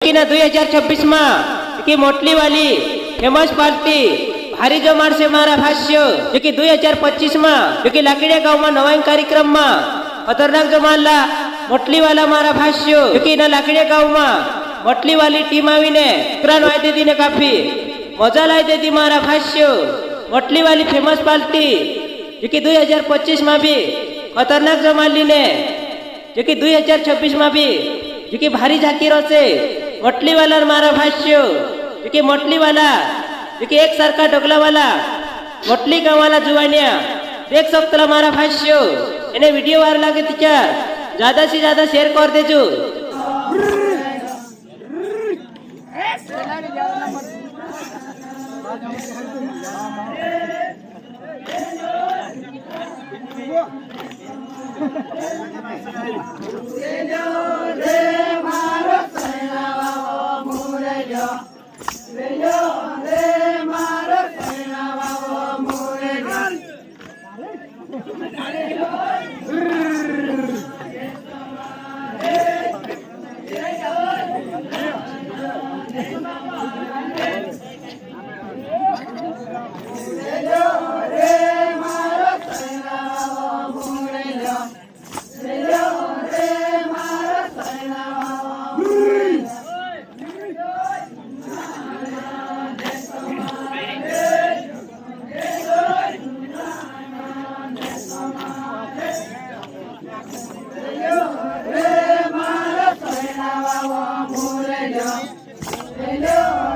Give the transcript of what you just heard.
की ना 2026 में की मोटली वाली फेमस पार्टी भारी जमार से मारा भाष्य जो कि 2025 में जो कि लाकड़िया गांव में नवा कार्यक्रम में खतरनाक जमाला मोटली वाला मारा भाष्य जो कि ना लाकड़िया गांव में मोटली वाली टीम आई ने उत्तरायण आई देती ने काफी मजा लाई देती मारा भाष्य मोटली वाली फेमस पार्टी जो कि 2025 में भी खतरनाक जमाली ने जो कि 2026 में भी जो कि भारी जाकीरों से मोटली वाला मारा भाष्य जो कि मोटली वाला जो कि एक सरकार ढोकला वाला मोटली गाँव वाला जुवानिया देख सकते मारा भाष्य इन्हें वीडियो वायरल लगे टीचर ज्यादा से ज्यादा शेयर कर देजो। Hello.